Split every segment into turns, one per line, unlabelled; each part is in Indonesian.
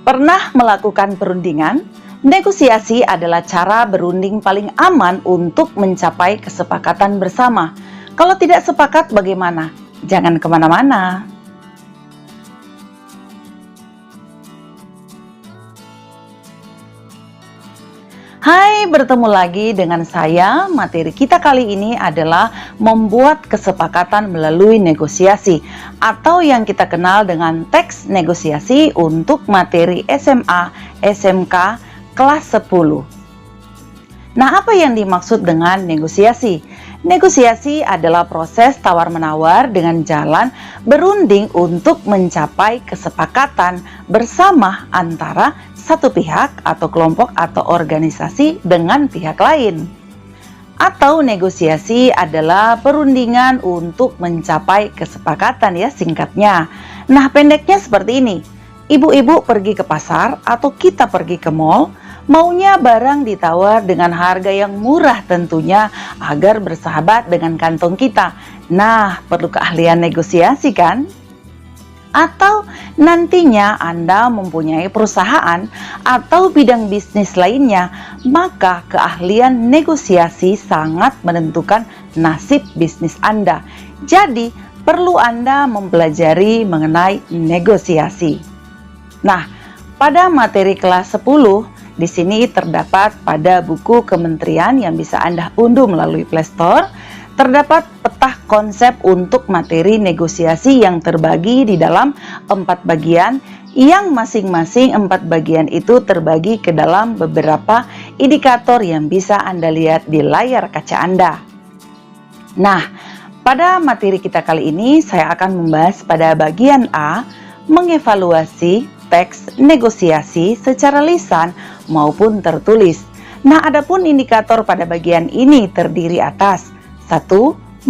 Pernah melakukan perundingan? Negosiasi adalah cara berunding paling aman untuk mencapai kesepakatan bersama. Kalau tidak sepakat bagaimana? Jangan kemana-mana. Hai, bertemu lagi dengan saya. Materi kita kali ini adalah membuat kesepakatan melalui negosiasi atau yang kita kenal dengan teks negosiasi untuk materi SMA, SMK kelas 10. Nah, apa yang dimaksud dengan negosiasi? Negosiasi adalah proses tawar-menawar dengan jalan berunding untuk mencapai kesepakatan bersama antara satu pihak atau kelompok atau organisasi dengan pihak lain. Atau negosiasi adalah perundingan untuk mencapai kesepakatan ya singkatnya. Nah, pendeknya seperti ini. Ibu-ibu pergi ke pasar atau kita pergi ke mall, maunya barang ditawar dengan harga yang murah tentunya agar bersahabat dengan kantong kita. Nah, perlu keahlian negosiasi kan? Atau nantinya Anda mempunyai perusahaan atau bidang bisnis lainnya, maka keahlian negosiasi sangat menentukan nasib bisnis Anda. Jadi, perlu Anda mempelajari mengenai negosiasi. Nah, pada materi kelas 10, di sini terdapat pada buku kementerian yang bisa Anda unduh melalui Play Store, terdapat peta konsep untuk materi negosiasi yang terbagi di dalam 4 bagian, yang masing-masing 4 bagian itu terbagi ke dalam beberapa indikator yang bisa Anda lihat di layar kaca Anda. Nah, pada materi kita kali ini saya akan membahas pada bagian A, mengevaluasi teks negosiasi secara lisan maupun tertulis. Nah, adapun indikator pada bagian ini terdiri atas 1.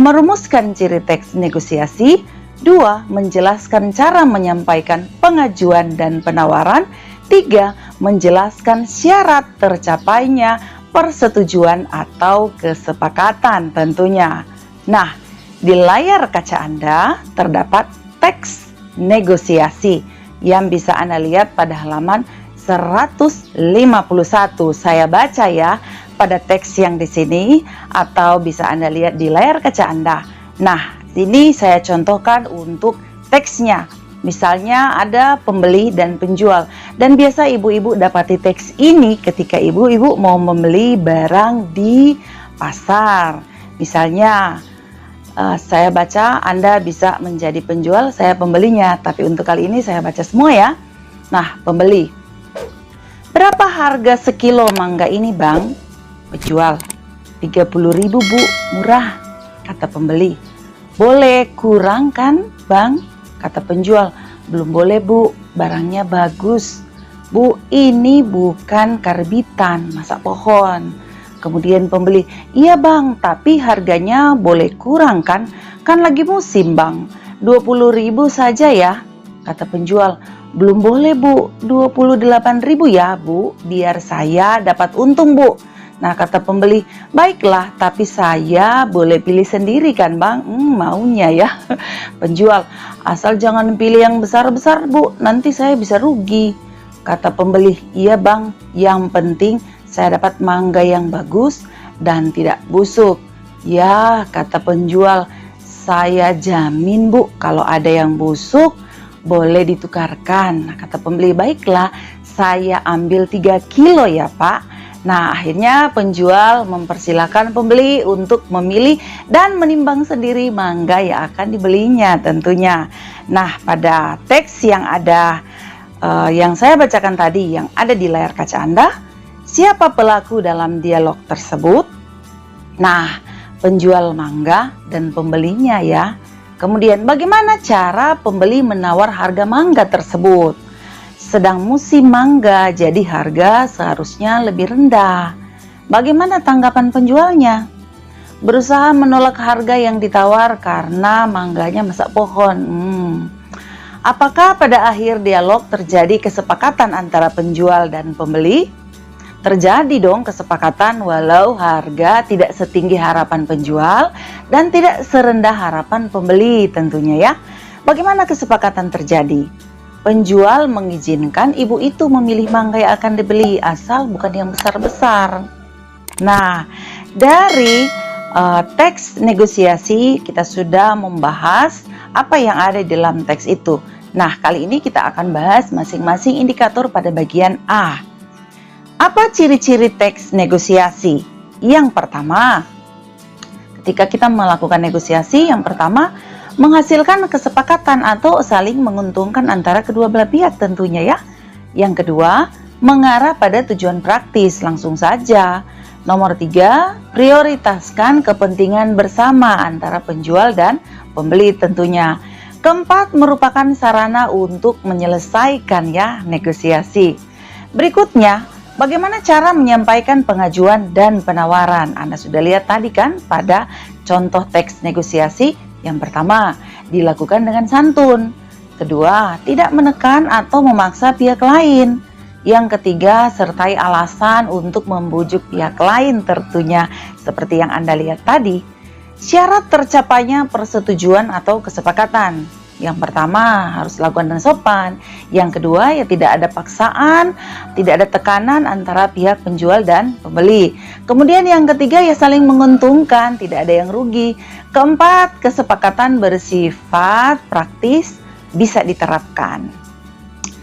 Merumuskan ciri teks negosiasi. 2. Menjelaskan cara menyampaikan pengajuan dan penawaran. 3. Menjelaskan syarat tercapainya persetujuan atau kesepakatan tentunya. Nah, di layar kaca Anda terdapat teks negosiasi yang bisa Anda lihat pada halaman 151. Saya baca ya pada teks yang di sini atau bisa Anda lihat di layar kaca Anda. Nah, sini saya contohkan untuk teksnya. Misalnya ada pembeli dan penjual. Dan biasa ibu-ibu dapati teks ini ketika ibu-ibu mau membeli barang di pasar. Misalnya saya baca, Anda bisa menjadi penjual, saya pembelinya. Tapi untuk kali ini saya baca semua ya. Nah, pembeli. Berapa harga sekilo mangga ini, Bang? Penjual. 30.000, Bu. Murah, kata pembeli. Boleh kurang kan, Bang? Kata penjual. Belum boleh, Bu. Barangnya bagus. Bu, ini bukan karbitan, masak pohon. Kemudian pembeli, iya Bang, tapi harganya boleh kurang kan? Kan lagi musim Bang, 20.000 saja ya, kata penjual. Belum boleh Bu, 28.000 ya Bu, biar saya dapat untung Bu. Nah, kata pembeli, baiklah, tapi saya boleh pilih sendiri kan Bang? Maunya ya. Penjual, asal jangan pilih yang besar-besar Bu, nanti saya bisa rugi. Kata pembeli, iya Bang, yang penting saya dapat mangga yang bagus dan tidak busuk. Ya, kata penjual, saya jamin Bu, kalau ada yang busuk boleh ditukarkan. Nah, kata pembeli, baiklah, saya ambil 3 kilo ya Pak. Nah, akhirnya penjual mempersilahkan pembeli untuk memilih dan menimbang sendiri mangga yang akan dibelinya tentunya. Nah, pada teks yang ada yang saya bacakan tadi yang ada di layar kaca Anda, siapa pelaku dalam dialog tersebut? Nah, penjual mangga dan pembelinya ya. Kemudian bagaimana cara pembeli menawar harga mangga tersebut? Sedang musim mangga, jadi harga seharusnya lebih rendah. Bagaimana tanggapan penjualnya? Berusaha menolak harga yang ditawar karena mangganya masak pohon. Apakah pada akhir dialog terjadi kesepakatan antara penjual dan pembeli? Terjadi dong kesepakatan walau harga tidak setinggi harapan penjual dan tidak serendah harapan pembeli tentunya ya. Bagaimana kesepakatan terjadi? penjual mengizinkan ibu itu memilih mangga yang akan dibeli asal bukan yang besar-besar. Nah, dari teks negosiasi kita sudah membahas apa yang ada di dalam teks itu. Nah, kali ini kita akan bahas masing-masing indikator pada bagian A. Apa ciri-ciri teks negosiasi? Yang pertama, ketika kita melakukan negosiasi, yang pertama menghasilkan kesepakatan atau saling menguntungkan antara kedua belah pihak tentunya ya. Yang kedua, mengarah pada tujuan praktis langsung saja. Nomor 3, prioritaskan kepentingan bersama antara penjual dan pembeli tentunya. Keempat, merupakan sarana untuk menyelesaikan ya negosiasi. Berikutnya, bagaimana cara menyampaikan pengajuan dan penawaran? Anda sudah lihat tadi kan pada contoh teks negosiasi. Yang pertama, dilakukan dengan santun. Kedua, tidak menekan atau memaksa pihak lain. Yang ketiga, sertai alasan untuk membujuk pihak lain tentunya, seperti yang Anda lihat tadi. Syarat tercapainya persetujuan atau kesepakatan. Yang pertama, harus dilakukan dengan sopan. Yang kedua, ya tidak ada paksaan, tidak ada tekanan antara pihak penjual dan pembeli. Kemudian yang ketiga, ya saling menguntungkan, tidak ada yang rugi. Keempat, kesepakatan bersifat praktis, bisa diterapkan.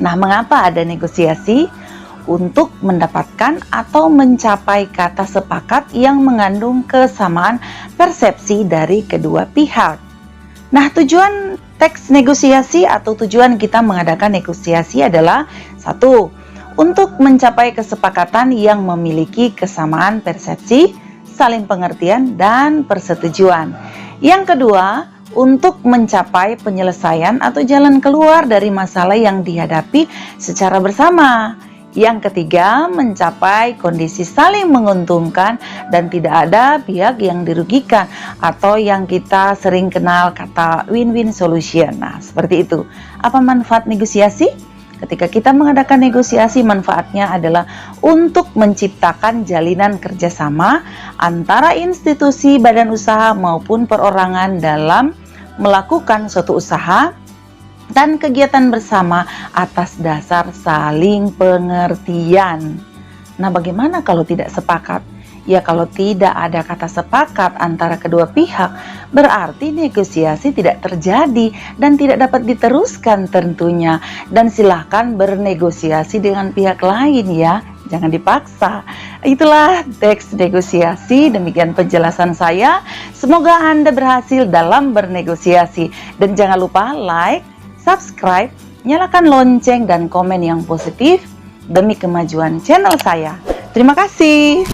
Nah, mengapa ada negosiasi? Untuk mendapatkan atau mencapai kata sepakat yang mengandung kesamaan persepsi dari kedua pihak. Nah, tujuan teks negosiasi atau tujuan kita mengadakan negosiasi adalah 1. Untuk mencapai kesepakatan yang memiliki kesamaan persepsi, saling pengertian, dan persetujuan. Yang kedua, untuk mencapai penyelesaian atau jalan keluar dari masalah yang dihadapi secara bersama. Yang ketiga, mencapai kondisi saling menguntungkan dan tidak ada pihak yang dirugikan atau yang kita sering kenal kata win-win solution. Nah, seperti itu. Apa manfaat negosiasi? Ketika kita mengadakan negosiasi, manfaatnya adalah untuk menciptakan jalinan kerjasama antara institusi, badan usaha maupun perorangan dalam melakukan suatu usaha dan kegiatan bersama atas dasar saling pengertian. Nah, bagaimana kalau tidak sepakat? Ya, kalau tidak ada kata sepakat antara kedua pihak, berarti negosiasi tidak terjadi dan tidak dapat diteruskan tentunya. Dan silahkan bernegosiasi dengan pihak lain ya, jangan dipaksa. Itulah teks negosiasi, demikian penjelasan saya. Semoga Anda berhasil dalam bernegosiasi. Dan jangan lupa like, subscribe, nyalakan lonceng dan komen yang positif demi kemajuan channel saya. Terima kasih.